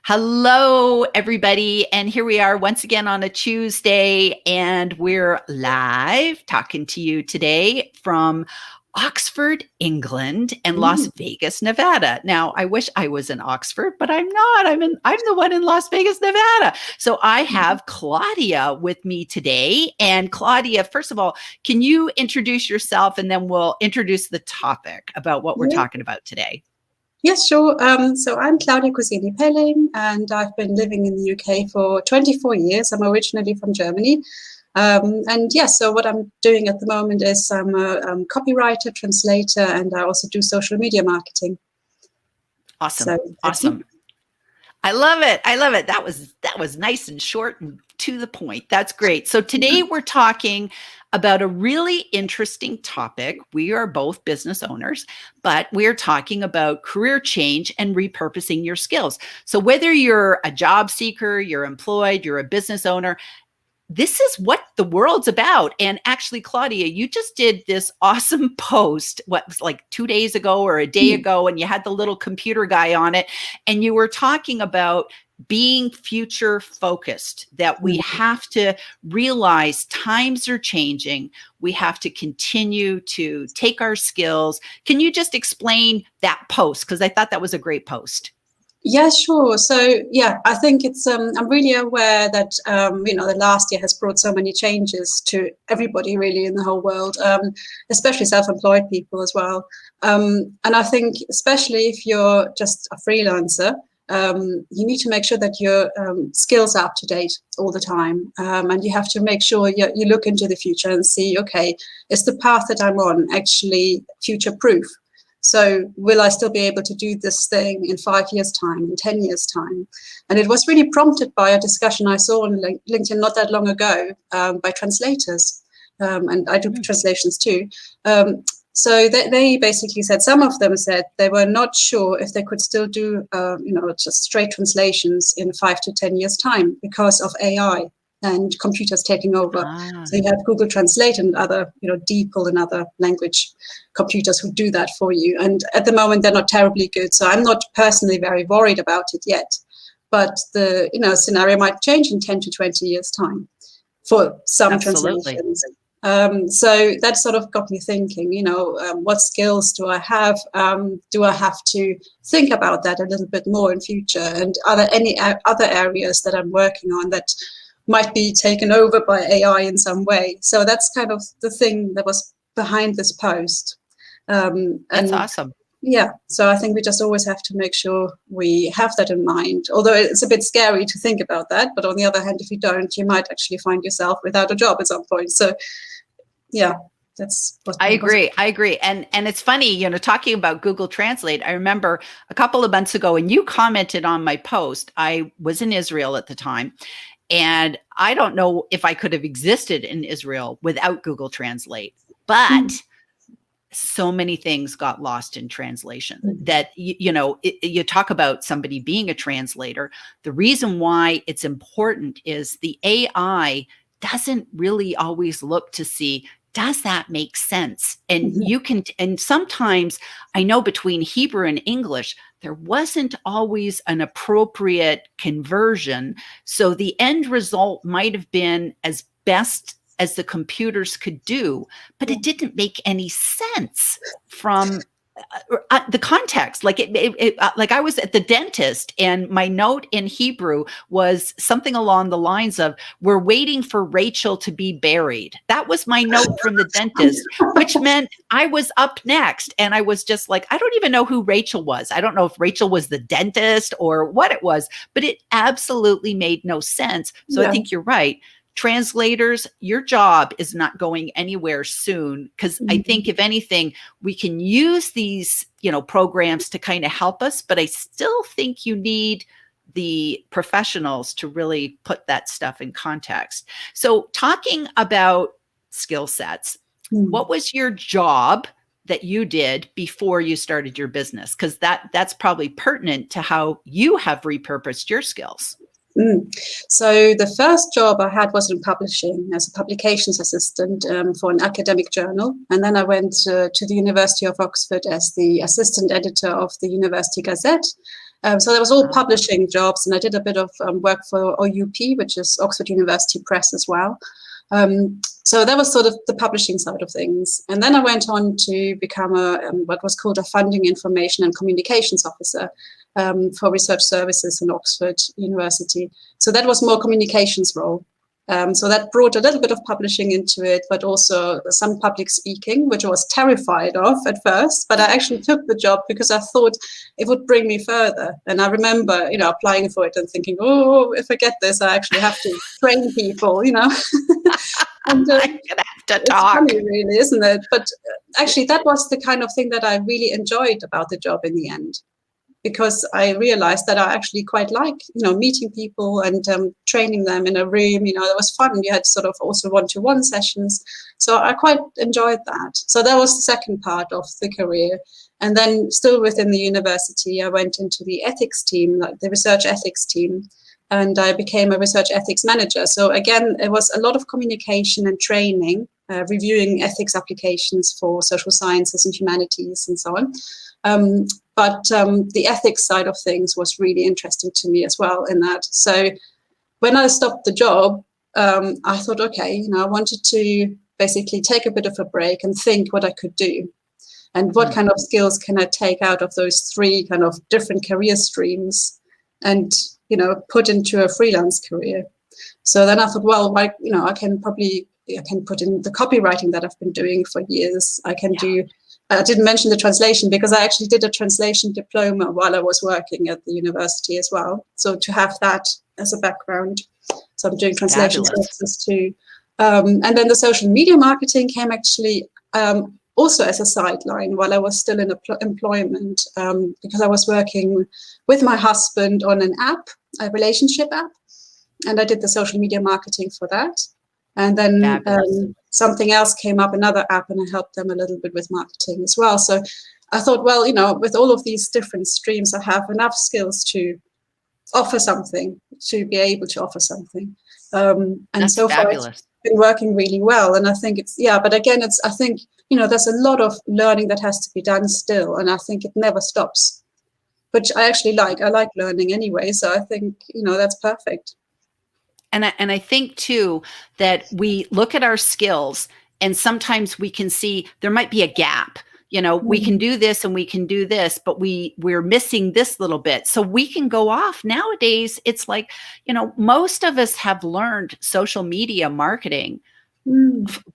Hello, everybody. And here we are once again on a Tuesday, and we're live talking to you today from Oxford, England, and Las Vegas, Nevada. Now, I wish I was in Oxford, but I'm not. I'm the one in Las Vegas, Nevada. So I have Claudia with me today. And Claudia, first of all, can you introduce yourself, and then we'll introduce the topic about what we're talking about today? Yes, sure. So I'm Claudia Kozeny-Pelling, and I've been living in the UK for 24 years. I'm originally from Germany. So what I'm doing at the moment is I'm a copywriter, translator, and I also do social media marketing. Awesome. Awesome. I love it. I love it. That was nice and short and to the point. That's great. So today we're talking about a really interesting topic. We are both business owners, but we're talking about career change and repurposing your skills. So whether you're a job seeker, you're employed, you're a business owner, this is what the world's about. And actually, Claudia, you just did this awesome post, what was like 2 days ago or a day ago, and you had the little computer guy on it, and you were talking about being future focused, that we have to realize times are changing. We have to continue to take our skills. Can you just explain that post? Because I thought that was a great post. Yeah, sure. So, I think it's, I'm really aware that, the last year has brought so many changes to everybody really in the whole world, especially self-employed people as well. And I think especially if you're just a freelancer, you need to make sure that your skills are up to date all the time. And you have to make sure you look into the future and see, okay, is the path that I'm on actually future-proof? So will I still be able to do this thing in 5 years' time, in 10 years' time? And it was really prompted by a discussion I saw on LinkedIn not that long ago by translators. And I do translations too. So they basically said, some of them said they were not sure if they could still do, just straight translations in 5 to 10 years' time because of AI and computers taking over. So you have Google Translate and other, DeepL and other language computers who do that for you. And at the moment, they're not terribly good. So I'm not personally very worried about it yet. But the, scenario might change in 10 to 20 years' time for some translations. So that sort of got me thinking, what skills do I have? Do I have to think about that a little bit more in future? And are there any other areas that I'm working on that might be taken over by AI in some way? So that's kind of the thing that was behind this post. That's awesome. Yeah, so I think we just always have to make sure we have that in mind, although it's a bit scary to think about that. But on the other hand, if you don't, you might actually find yourself without a job at some point. So yeah, that's what I agree. And it's funny, talking about Google Translate, I remember a couple of months ago, and you commented on my post. I was in Israel at the time, and I don't know if I could have existed in Israel without Google Translate, but so many things got lost in translation that, you talk about somebody being a translator. The reason why it's important is the AI doesn't really always look to see, does that make sense? And you can, and sometimes I know between Hebrew and English, there wasn't always an appropriate conversion. So the end result might have been as best as the computers could do, but it didn't make any sense from the context. Like like I was at the dentist, and my note in Hebrew was something along the lines of, "We're waiting for Rachel to be buried." That was my note from the dentist, which meant I was up next. And I was just like, I don't even know who Rachel was. I don't know if Rachel was the dentist or what it was, but it absolutely made no sense. So I think you're right. Translators, your job is not going anywhere soon, because I think if anything, we can use these, programs to kind of help us, but I still think you need the professionals to really put that stuff in context. So talking about skill sets, what was your job that you did before you started your business? Because that's probably pertinent to how you have repurposed your skills. So the first job I had was in publishing as a publications assistant for an academic journal. And then I went to the University of Oxford as the assistant editor of the University Gazette. So there was all Wow. publishing jobs, and I did a bit of work for OUP, which is Oxford University Press as well. So that was sort of the publishing side of things. And then I went on to become what was called a funding information and communications officer for research services in Oxford University. So that was more communications role. So that brought a little bit of publishing into it, but also some public speaking, which I was terrified of at first. But I actually took the job because I thought it would bring me further. And I remember, applying for it and thinking, oh, if I get this, I actually have to train people, And I'm gonna have to it's talk. funny, really, isn't it? But actually, that was the kind of thing that I really enjoyed about the job in the end, because I realized that I actually quite like, meeting people and training them in a room. It was fun. You had sort of also one-to-one sessions. So I quite enjoyed that. So that was the second part of the career. And then still within the university, I went into the ethics team, like the research ethics team, and I became a research ethics manager. So again, it was a lot of communication and training, reviewing ethics applications for social sciences and humanities and so on. But the ethics side of things was really interesting to me as well in that. So when I stopped the job, I thought, okay, I wanted to basically take a bit of a break and think what I could do. And what kind of skills can I take out of those three kind of different career streams and, put into a freelance career. So then I thought, well, I can put in the copywriting that I've been doing for years. I didn't mention the translation because I actually did a translation diploma while I was working at the university as well. So to have that as a background. So I'm doing translation courses too. And then the social media marketing came actually also as a sideline while I was still in employment, because I was working with my husband on an app, a relationship app, and I did the social media marketing for that. And then something else came up, another app, and I helped them a little bit with marketing as well. So I thought, well, with all of these different streams, I have enough skills to offer something, to be able to offer something. And that's so fabulous. Far, it's been working really well. And I think but again, I think, there's a lot of learning that has to be done still. And I think it never stops, which I actually like. I like learning anyway. So I think, that's perfect. And I think too that we look at our skills and sometimes we can see there might be a gap. We can do this and we can do this, but we're missing this little bit. So we can go off. Nowadays, it's like, most of us have learned social media marketing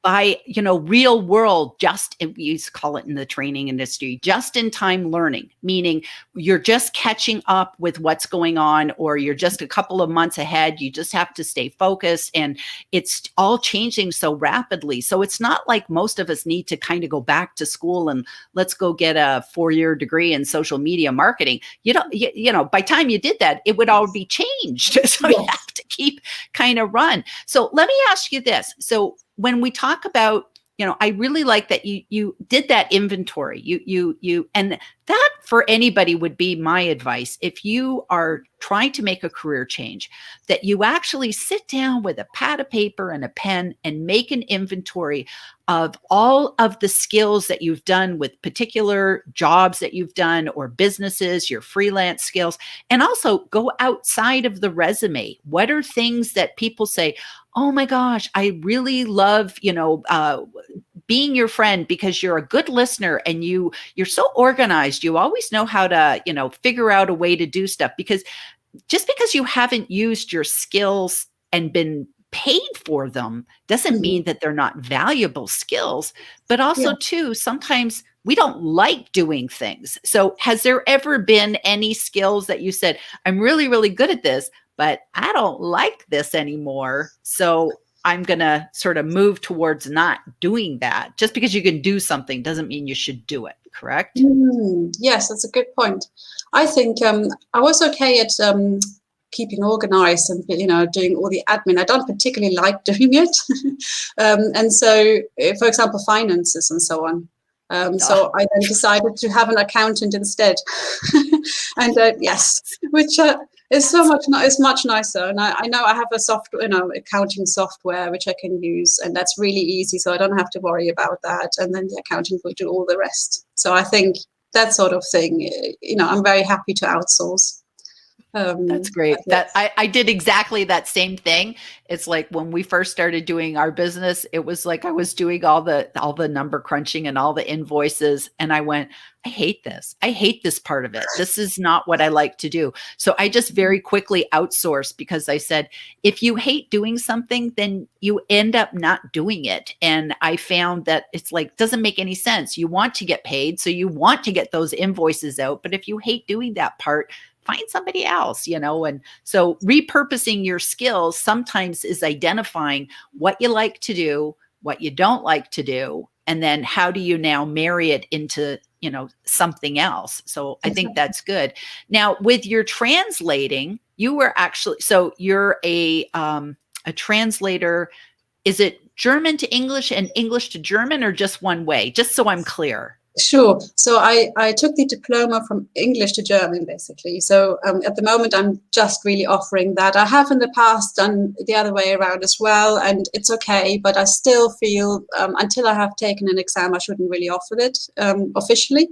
by, real world, we used to call it in the training industry, just in time learning, meaning you're just catching up with what's going on, or you're just a couple of months ahead. You just have to stay focused, and it's all changing so rapidly. So it's not like most of us need to kind of go back to school and let's go get a 4-year degree in social media marketing. By the time you did that, it would all be changed. So you have to keep kind of run. So let me ask you this. So when we talk about, I really like that you did that inventory. You and that for anybody would be my advice. If you are trying to make a career change, that you actually sit down with a pad of paper and a pen and make an inventory of all of the skills that you've done with particular jobs that you've done or businesses, your freelance skills, and also go outside of the resume. What are things that people say, oh my gosh, I really love, being your friend because you're a good listener and you're so organized. You always know how to, figure out a way to do stuff, because just because you haven't used your skills and been paid for them doesn't mean that they're not valuable skills. But also too, sometimes we don't like doing things. So has there ever been any skills that you said, I'm really, really good at this, but I don't like this anymore, so I'm going to sort of move towards not doing that? Just because you can do something doesn't mean you should do it, correct? Yes, that's a good point. I think I was okay at keeping organized and, doing all the admin. I don't particularly like doing it. And so, for example, finances and so on. So I then decided to have an accountant instead. And which is much nicer. And I know I have a software, accounting software, which I can use, and that's really easy. So I don't have to worry about that. And then the accountant will do all the rest. So I think that sort of thing, I'm very happy to outsource. That's great. That I did exactly that same thing. It's like when we first started doing our business, it was like I was doing all the number crunching and all the invoices. And I went, I hate this. I hate this part of it. This is not what I like to do. So I just very quickly outsourced because I said, if you hate doing something, then you end up not doing it. And I found that it's like, doesn't make any sense. You want to get paid. So you want to get those invoices out. But if you hate doing that part, find somebody else, and so repurposing your skills sometimes is identifying what you like to do, what you don't like to do, and then how do you now marry it into, something else. So I think that's good. Now, with your translating, you were actually, so you're a translator. Is it German to English and English to German, or just one way? Just so I'm clear. Sure. So I took the diploma from English to German, basically. So at the moment, I'm just really offering that. I have in the past done the other way around as well, and it's okay. But I still feel until I have taken an exam, I shouldn't really offer it officially.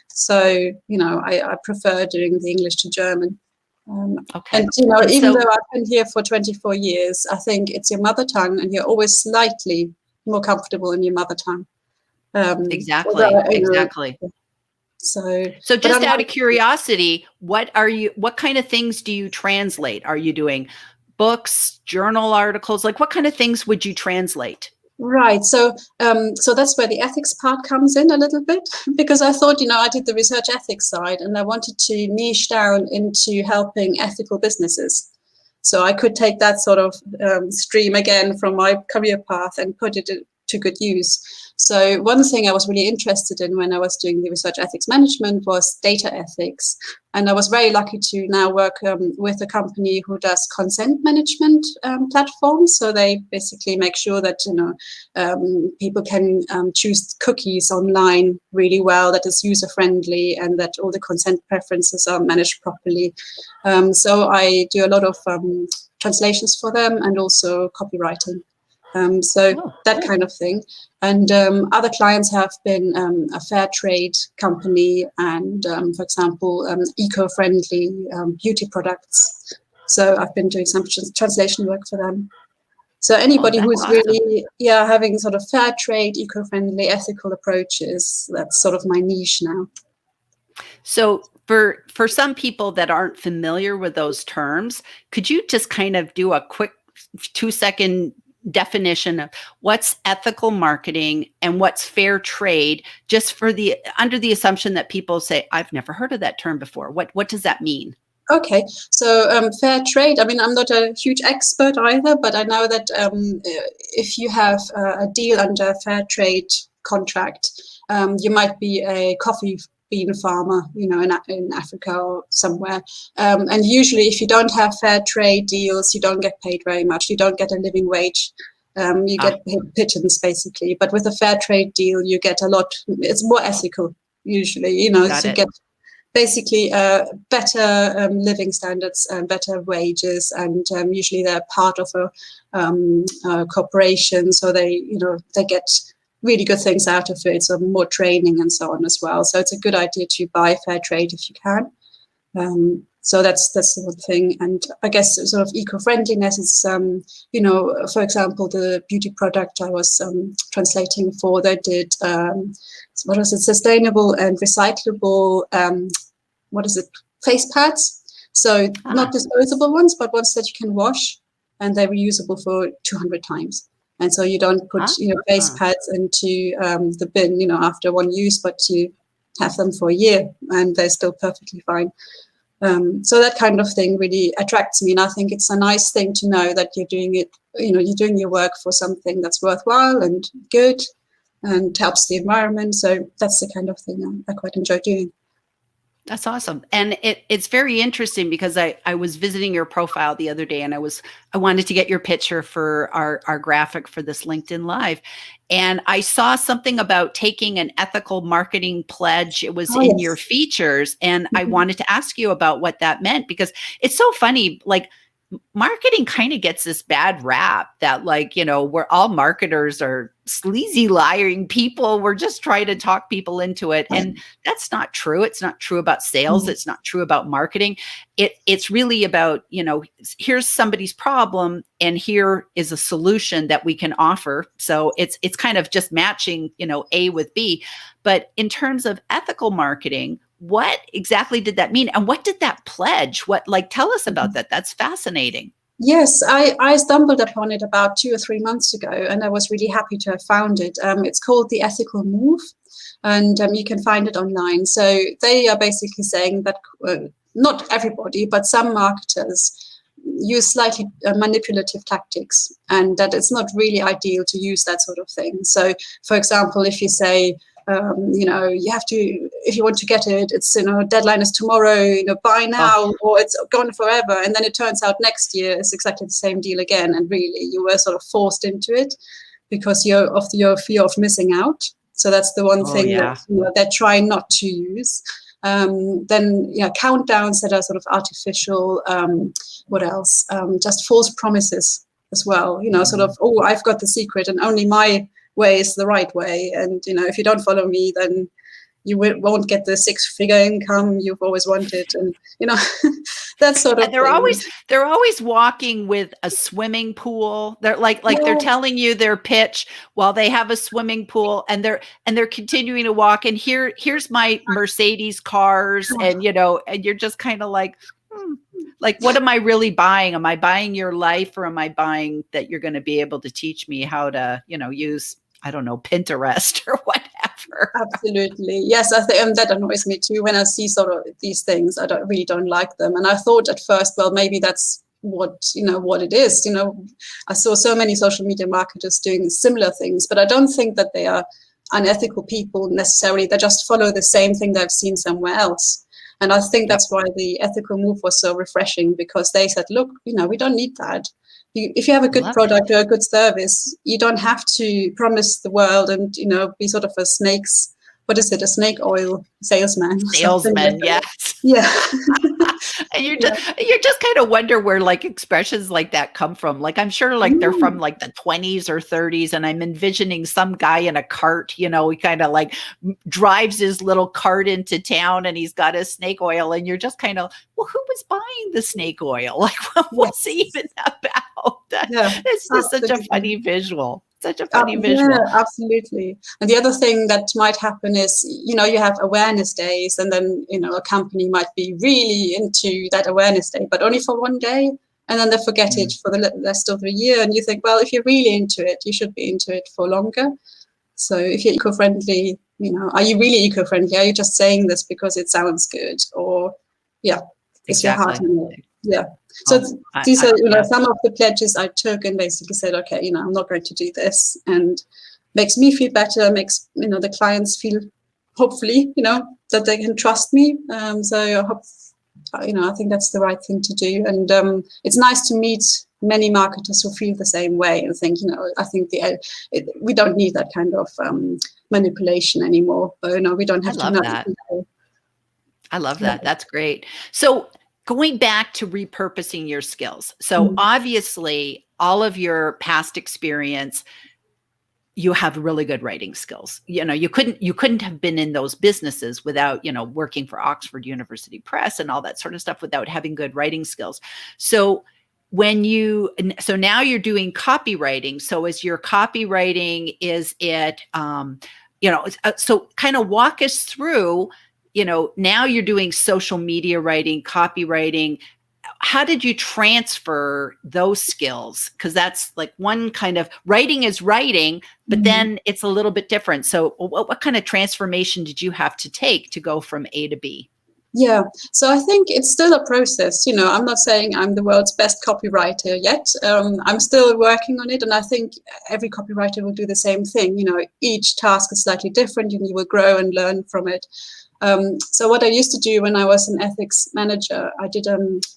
So, I prefer doing the English to German. Okay. And, even though I've been here for 24 years, I think it's your mother tongue, and you're always slightly more comfortable in your mother tongue. Exactly. So just out of curiosity, what kind of things do you translate? Are you doing books, journal articles? Like what kind of things would you translate? Right. So that's where the ethics part comes in a little bit, because I thought, I did the research ethics side and I wanted to niche down into helping ethical businesses. So I could take that sort of stream again from my career path and put it to good use. So one thing I was really interested in when I was doing the research ethics management was data ethics. And I was very lucky to now work with a company who does consent management platforms. So they basically make sure that, people can choose cookies online really well, that is user friendly, and that all the consent preferences are managed properly. So I do a lot of translations for them and also copywriting. That kind of thing. And other clients have been a fair trade company and, for example, eco-friendly beauty products. So I've been doing some translation work for them. So anybody who's awesome. Really, having sort of fair trade, eco-friendly, ethical approaches, that's sort of my niche now. So for some people that aren't familiar with those terms, could you just kind of do a quick 2-second definition of what's ethical marketing and what's fair trade, just for under the assumption that people say, I've never heard of that term before. What does that mean? Okay, so fair trade, I mean, I'm not a huge expert either, but I know that if you have a deal under a fair trade contract, you might be a coffee bean farmer, in Africa or somewhere. And usually if you don't have fair trade deals, you don't get paid very much. You don't get a living wage. You get pittance basically. But with a fair trade deal, you get a lot. It's more ethical usually, so you get basically better living standards and better wages. And usually they're part of a corporation. So they get really good things out of it, so more training and so on as well. So it's a good idea to buy fair trade if you can. So that's the one thing. And I guess sort of eco-friendliness is, for example, the beauty product I was translating for, they did, sustainable and recyclable, face pads. So not disposable ones, but ones that you can wash, and they're reusable for 200 times. And so you don't put, face pads into the bin, after one use, but you have them for a year and they're still perfectly fine. So that kind of thing really attracts me. And I think it's a nice thing to know that you're doing it, you're doing your work for something that's worthwhile and good and helps the environment. So that's the kind of thing I quite enjoy doing. That's awesome. And it's very interesting because I was visiting your profile the other day and I wanted to get your picture for our graphic for this LinkedIn Live. And I saw something about taking an ethical marketing pledge. It was in your features. And I wanted to ask you about what that meant, because it's so funny. Like, marketing kind of gets this bad rap that, like, we're all marketers are sleazy lying people. We're just trying to talk people into it. And that's not true. It's not true about sales. It's not true about marketing. It's really about, here's somebody's problem and here is a solution that we can offer. So it's kind of just matching, A with B. But in terms of ethical marketing, what exactly did that mean? And what did that pledge? Tell us about that. That's fascinating. Yes, I stumbled upon it about 2 or 3 months ago, and I was really happy to have found it. It's called The Ethical Move, and you can find it online. So they are basically saying that not everybody, but some marketers use slightly manipulative tactics, and that it's not really ideal to use that sort of thing. So, for example, if you say, you have to, if you want to get it, it's, deadline is tomorrow, buy now, or it's gone forever. And then it turns out next year it's exactly the same deal again. And really you were sort of forced into it because of your fear of missing out. So that's the one thing that they're trying not to use. Then countdowns that are sort of artificial. What else? Just false promises as well. Sort of, I've got the secret and only my way is the right way, and if you don't follow me, then you won't get the 6-figure income you've always wanted, and that sort of. And they're always walking with a swimming pool. They're they're telling you their pitch while they have a swimming pool, and they're continuing to walk. And here's my Mercedes cars, and and you're just kind of like. What am I really buying? Am I buying your life, or am I buying that you're going to be able to teach me how to, use, I don't know, Pinterest or whatever? Absolutely. Yes, I think that annoys me too. When I see sort of these things, I really don't like them. And I thought at first, well, maybe that's what it is. I saw so many social media marketers doing similar things, but I don't think that they are unethical people necessarily. They just follow the same thing they've seen somewhere else. And I think that's why the ethical move was so refreshing, because they said, look, we don't need that. If you have a good product or a good service, you don't have to promise the world and, be sort of a snake oil salesman. Yes. Yeah. And you just kind of wonder where expressions like that come from. I'm sure they're from the 20s or 30s, and I'm envisioning some guy in a cart, he kind of drives his little cart into town and he's got his snake oil, and you're just kind of, well, who was buying the snake oil? What's it even about? It's just such a funny visual. Such a funny visual. Yeah, absolutely. And the other thing that might happen is, you have awareness days, and then, a company might be really into that awareness day, but only for one day, and then they forget it for the rest of the year. And you think, well, if you're really into it, you should be into it for longer. So if you're eco-friendly, are you really eco-friendly? Are you just saying this because it sounds good? Or, is your heart in it? Yeah. So these are, some of the pledges I took and basically said, okay, I'm not going to do this, and makes me feel better, makes, the clients feel, hopefully, that they can trust me. So I hope, I think that's the right thing to do. And it's nice to meet many marketers who feel the same way and think, I think we don't need that kind of manipulation anymore. We don't have to. I love that. I love that. That's great. So going back to repurposing your skills. So obviously all of your past experience, you have really good writing skills. You couldn't have been in those businesses without, working for Oxford University Press and all that sort of stuff without having good writing skills. So now you're doing copywriting. So is your copywriting, is it, so kind of walk us through, now you're doing social media writing, copywriting. How did you transfer those skills? Because that's one kind of writing is writing, but then it's a little bit different. So what kind of transformation did you have to take to go from A to B? Yeah, so I think it's still a process. I'm not saying I'm the world's best copywriter yet. I'm still working on it. And I think every copywriter will do the same thing. Each task is slightly different and you will grow and learn from it. So what I used to do when I was an ethics manager, I did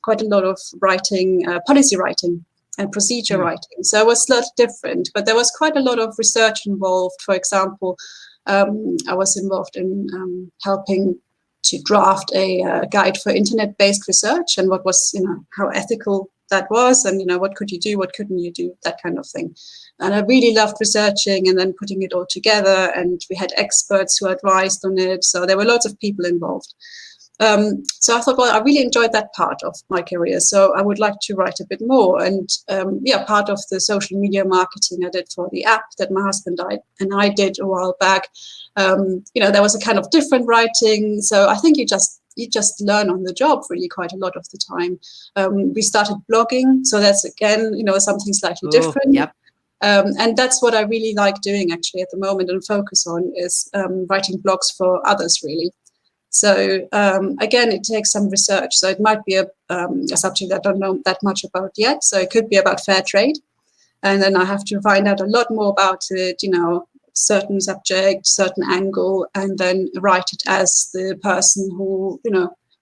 quite a lot of writing, policy writing and procedure writing. So it was slightly different, but there was quite a lot of research involved. For example, I was involved in helping to draft a guide for internet-based research and what was, how ethical that was, and what could you do, what couldn't you do, that kind of thing. And I really loved researching and then putting it all together, and we had experts who advised on it, so there were lots of people involved. So I thought, well, I really enjoyed that part of my career, so I would like to write a bit more. And part of the social media marketing I did for the app that my husband and I did a while back, there was a kind of different writing. So I think you just learn on the job really quite a lot of the time. We started blogging, so that's again, something slightly different. Yep. And that's what I really like doing actually at the moment and focus on is writing blogs for others, really. So again, it takes some research. So it might be a subject I don't know that much about yet. So it could be about fair trade. And then I have to find out a lot more about it, certain subject, certain angle, and then write it as the person who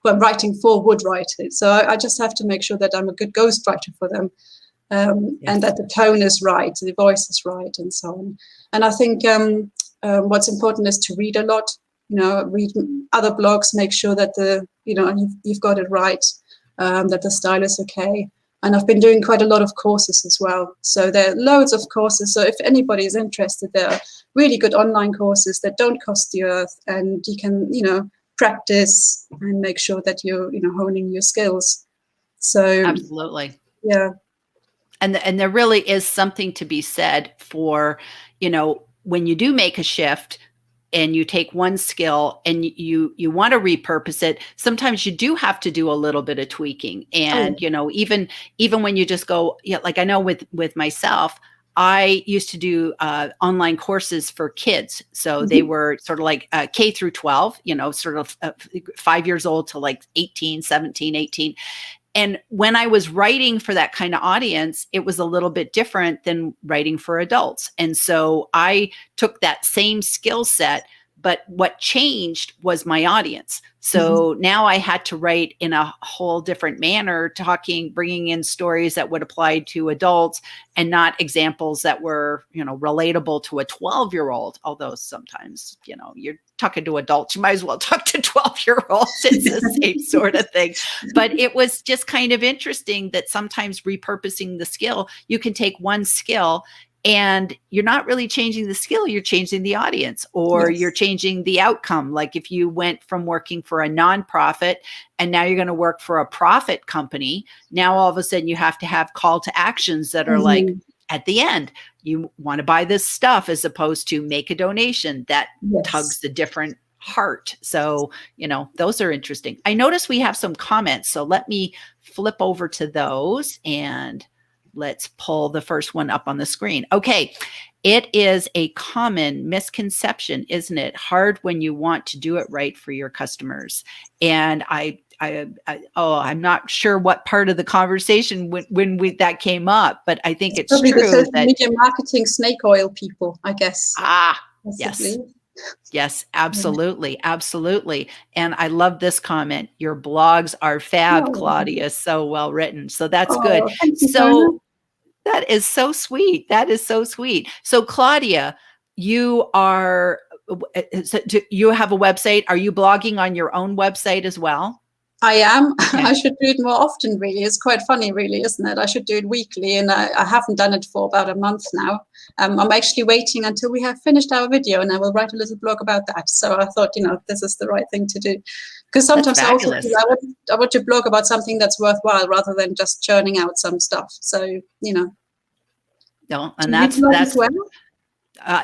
I'm writing for would write it. So I just have to make sure that I'm a good ghostwriter for them. And that the tone is right, the voice is right, and so on. And I think what's important is to read a lot. Read other blogs, make sure that you've got it right, that the style is okay. And I've been doing quite a lot of courses as well. So there are loads of courses. So if anybody is interested, there are really good online courses that don't cost the earth, and you can, practice and make sure that you're, honing your skills. So absolutely. Yeah. And there really is something to be said for, when you do make a shift and you take one skill and you want to repurpose it, sometimes you do have to do a little bit of tweaking. And, even when you just go, like I know with myself, I used to do online courses for kids. So they were sort of like K through 12, sort of 5 years old to like 18, 17, 18. And when I was writing for that kind of audience, it was a little bit different than writing for adults. And so I took that same skill set, but what changed was my audience. So now I had to write in a whole different manner, bringing in stories that would apply to adults and not examples that were, relatable to a 12-year-old. Although sometimes, you're talking to adults, you might as well talk to 12-year-olds. It's the same sort of thing. But it was just kind of interesting that sometimes repurposing the skill, you can take one skill and you're not really changing the skill, you're changing the audience, or you're changing the outcome. Like if you went from working for a nonprofit and now you're going to work for a profit company, now all of a sudden you have to have call to actions that are like, at the end, you want to buy this stuff, as opposed to make a donation that tugs the different heart. So, those are interesting. I notice we have some comments, so let me flip over to those and let's pull the first one up on the screen. Okay. It is a common misconception, isn't it? Hard when you want to do it right for your customers. And I'm not sure what part of the conversation when that came up, but I think it's probably true. The social media marketing snake oil people, I guess. Yes. Yes, absolutely. Absolutely. And I love this comment. Your blogs are fab, Claudia. So well written. So that's good. So that is so sweet. That is so sweet. So Claudia, you have a website. Are you blogging on your own website as well? I am. Okay. I should do it more often, really. It's quite funny, really, isn't it? I should do it weekly, and I haven't done it for about a month now. I'm actually waiting until we have finished our video, and I will write a little blog about that. So I thought, this is the right thing to do. Because sometimes I also feel I want to blog about something that's worthwhile rather than just churning out some stuff. So, No, and that's well?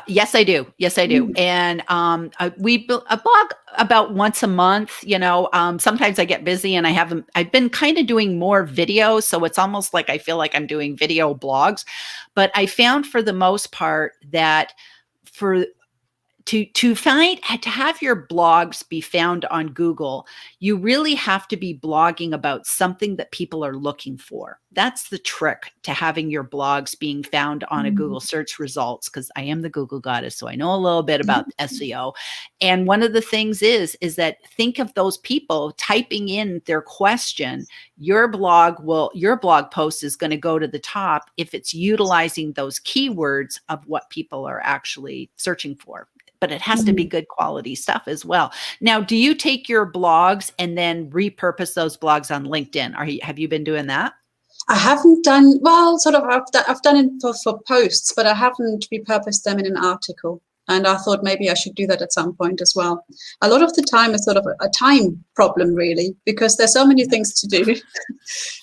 Yes, I do. Yes, I do. And we blog about once a month. Sometimes I get busy and I've been kind of doing more video. So it's almost like I feel like I'm doing video blogs. But I found for the most part that to have your blogs be found on Google, you really have to be blogging about something that people are looking for. That's the trick to having your blogs being found on a Google search results, because I am the Google goddess, so I know a little bit about SEO. And one of the things is that think of those people typing in their question. Your blog post is going to go to the top if it's utilizing those keywords of what people are actually searching for. But it has to be good quality stuff as well. Now, do you take your blogs and then repurpose those blogs on LinkedIn? Have you been doing that? I haven't done, well, sort of, I've done it for posts, but I haven't repurposed them in an article. And I thought maybe I should do that at some point as well. A lot of the time is sort of a time problem, really, because there's so many things to do.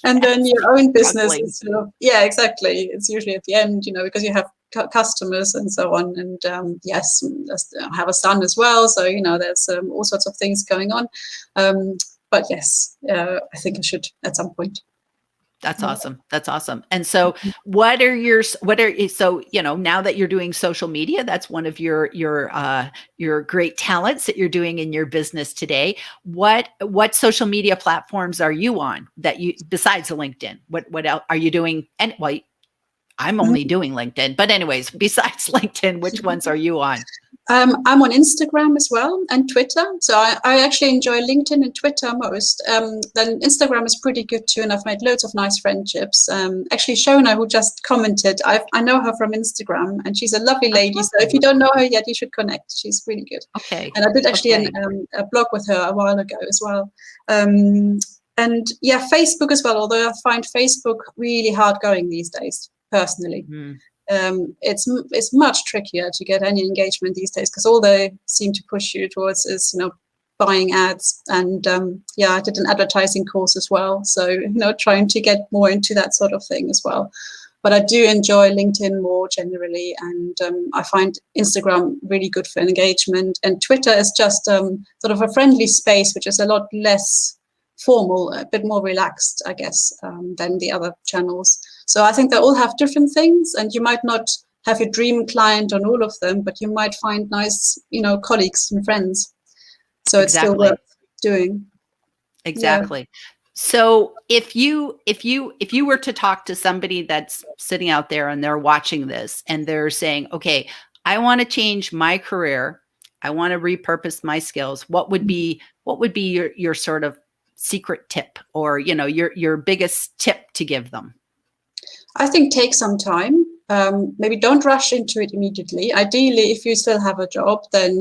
And then your own business is sort of, yeah, exactly. It's usually at the end, because you have customers and so on. And yes, I have a son as well. So, there's all sorts of things going on. But yes, I think I should at some point. That's awesome. That's awesome. And so now that you're doing social media, that's one of your great talents that you're doing in your business today. What social media platforms are you on besides LinkedIn? What else are you doing? And well, I'm only doing LinkedIn, but anyways, besides LinkedIn, which ones are you on? I'm on Instagram as well and Twitter. So I actually enjoy LinkedIn and Twitter most. Then Instagram is pretty good too, and I've made loads of nice friendships. Actually, Shona, who just commented, I know her from Instagram, and she's a lovely lady. So if you don't know her yet, you should connect. She's really good. Okay. And I did actually a blog with her a while ago as well. And yeah, Facebook as well. Although I find Facebook really hard going these days, personally. It's much trickier to get any engagement these days because all they seem to push you towards is buying ads. And I did an advertising course as well, so trying to get more into that sort of thing as well. But I do enjoy LinkedIn more generally, and I find Instagram really good for engagement, and Twitter is just sort of a friendly space, which is a lot less formal, a bit more relaxed, I guess, than the other channels. So I think they all have different things, and you might not have your dream client on all of them, but you might find nice, colleagues and friends. So it's still worth doing. Exactly. Yeah. So if you were to talk to somebody that's sitting out there and they're watching this and they're saying, okay, I want to change my career, I want to repurpose my skills, what would be your sort of secret tip, or your biggest tip to give them? I think take some time. Maybe don't rush into it immediately. Ideally, if you still have a job, then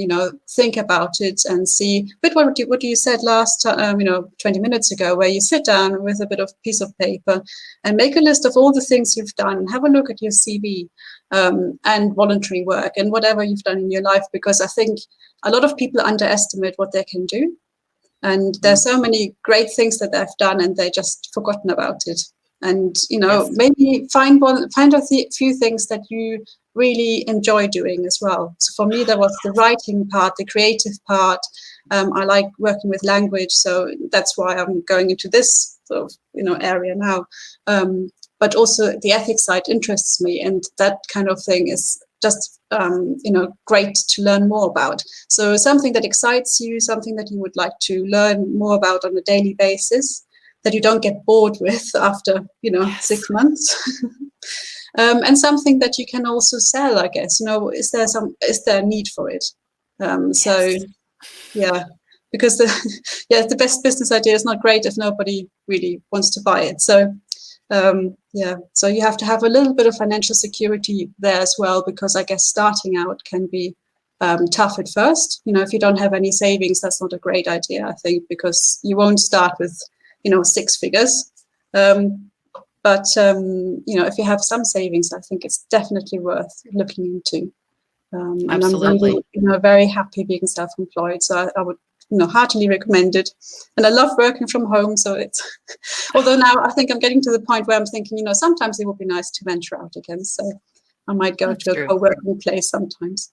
think about it and see. But what you said last time, 20 minutes ago, where you sit down with a bit of piece of paper and make a list of all the things you've done. Have a look at your CV and voluntary work and whatever you've done in your life, because I think a lot of people underestimate what they can do, and there's so many great things that they've done and they just forgotten about it. And maybe find a few things that you really enjoy doing as well. So for me, there was the writing part, the creative part. I like working with language, so that's why I'm going into this sort of area now. But also the ethics side interests me, and that kind of thing is just great to learn more about. So something that excites you, something that you would like to learn more about on a daily basis, that you don't get bored with after 6 months. And something that you can also sell, I guess. Is there a need for it? So yeah, because the best business idea is not great if nobody really wants to buy it. So so you have to have a little bit of financial security there as well, because I guess starting out can be tough at first. If you don't have any savings, that's not a great idea, I think, because you won't start with 6 figures. But if you have some savings, I think it's definitely worth looking into. And I'm really, very happy being self-employed. So I would, heartily recommend it. And I love working from home. So it's, although now I think I'm getting to the point where I'm thinking, sometimes it would be nice to venture out again. So I might go to a co-working place sometimes.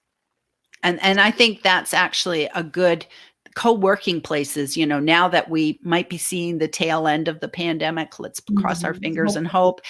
And I think that's actually a good co-working places, now that we might be seeing the tail end of the pandemic, let's cross our fingers and hope,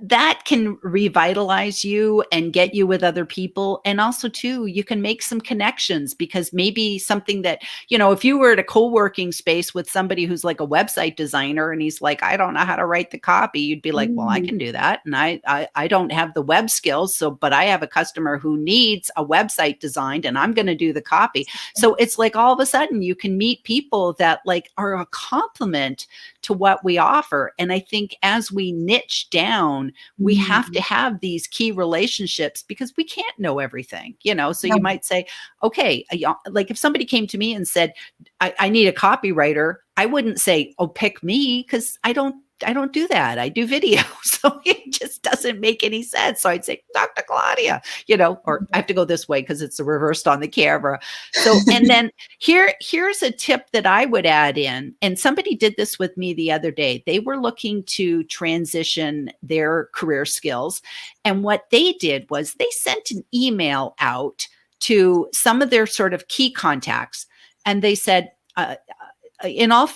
that can revitalize you and get you with other people. And also too, you can make some connections, because maybe something that, if you were at a co-working space with somebody who's like a website designer and he's like, I don't know how to write the copy, you'd be like, well, I can do that. And I don't have the web skills. But I have a customer who needs a website designed and I'm going to do the copy. So it's like all of a sudden you can meet people that like are a complement to what we offer. And I think as we niche down, we have to have these key relationships, because we can't know everything, so you might say, okay, like if somebody came to me and said, I need a copywriter, I wouldn't say, oh, pick me, because I don't don't do that. I do video. So it just doesn't make any sense. So I'd say, Dr. Claudia, or I have to go this way because it's reversed on the camera. So, and then here's a tip that I would add in. And somebody did this with me the other day. They were looking to transition their career skills. And what they did was they sent an email out to some of their sort of key contacts. And they said, in all,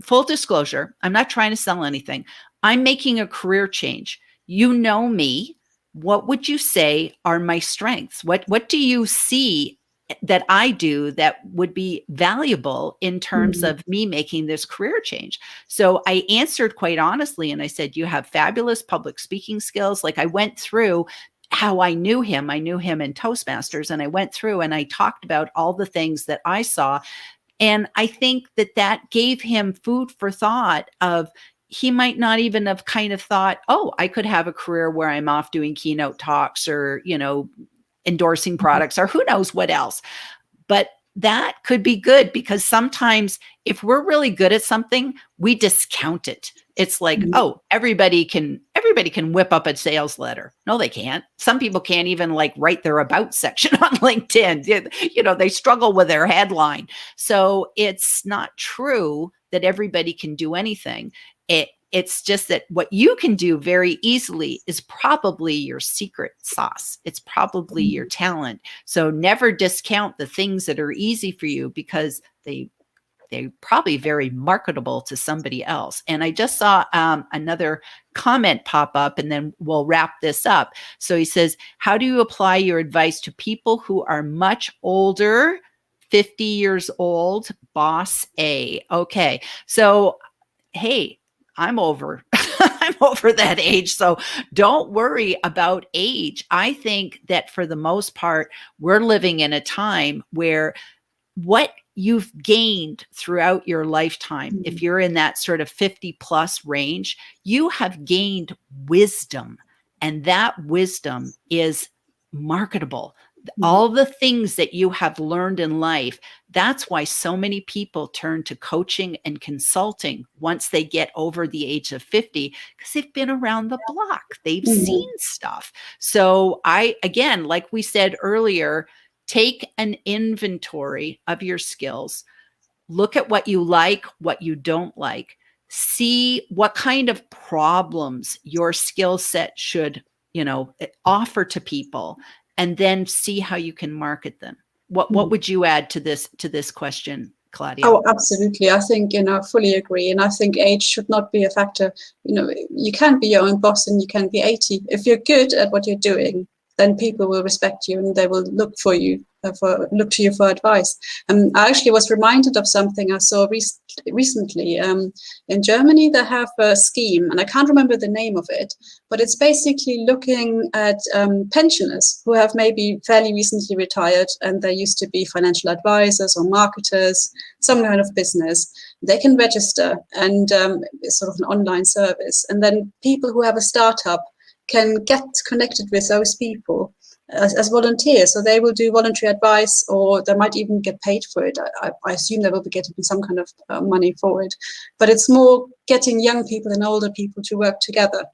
full disclosure, I'm not trying to sell anything. I'm making a career change. You know me. What would you say are my strengths? What do you see that I do that would be valuable in terms of me making this career change? So I answered quite honestly, and I said, you have fabulous public speaking skills. Like, I went through how I knew him. I knew him in Toastmasters, and I went through and I talked about all the things that I saw. And I think that gave him food for thought of, he might not even have kind of thought, oh, I could have a career where I'm off doing keynote talks or, endorsing products or who knows what else. But that could be good, because sometimes if we're really good at something, we discount it. It's like, oh, everybody can whip up a sales letter. No, they can't. Some people can't even write their about section on LinkedIn. They struggle with their headline. So it's not true that everybody can do anything. It's just that what you can do very easily is probably your secret sauce. It's probably your talent. So never discount the things that are easy for you, because they're probably very marketable to somebody else. And I just saw another comment pop up, and then we'll wrap this up. So he says, how do you apply your advice to people who are much older, 50 years old, boss A? Okay. So, hey, I'm over that age. So don't worry about age. I think that for the most part, we're living in a time where what you've gained throughout your lifetime, if you're in that sort of 50 plus range, you have gained wisdom, and that wisdom is marketable. All the things that you have learned in life, that's why so many people turn to coaching and consulting once they get over the age of 50, because they've been around the block. They've seen stuff. So again, like we said earlier, take an inventory of your skills. Look at what you like, what you don't like. See what kind of problems your skill set should, offer to people, and then see how you can market them. What would you add to this question, Claudia? Oh, absolutely. I think, fully agree. And I think age should not be a factor. You can be your own boss and you can be 80. If you're good at what you're doing, then people will respect you and they will look to you for advice. I actually was reminded of something I saw recently. In Germany, they have a scheme, and I can't remember the name of it, but it's basically looking at pensioners who have maybe fairly recently retired, and they used to be financial advisors or marketers, some kind of business. They can register, and it's sort of an online service. And then people who have a startup can get connected with those people as volunteers. So they will do voluntary advice, or they might even get paid for it. I assume they will be getting some kind of money for it. But it's more getting young people and older people to work together.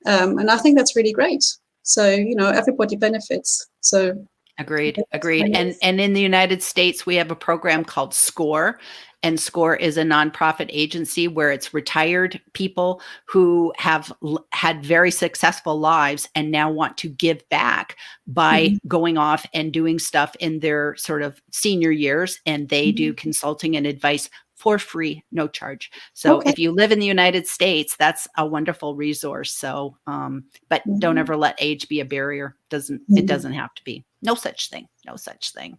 And I think that's really great. So, everybody benefits. So Agreed. And in the United States, we have a program called SCORE. And SCORE is a nonprofit agency where it's retired people who have had very successful lives and now want to give back by going off and doing stuff in their sort of senior years. And they do consulting and advice for free, no charge. So if you live in the United States, that's a wonderful resource. So, but don't ever let age be a barrier. It doesn't have to be. No such thing.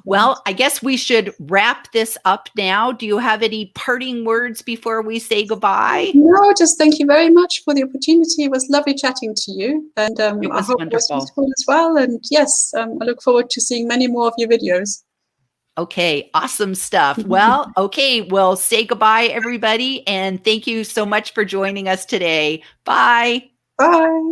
Well, I guess we should wrap this up now. Do you have any parting words before we say goodbye? No, just thank you very much for the opportunity. It was lovely chatting to you. And it was I hope wonderful. it was useful as well. And yes, I look forward to seeing many more of your videos. Okay, awesome stuff. Well, we'll say goodbye, everybody. And thank you so much for joining us today. Bye. Bye.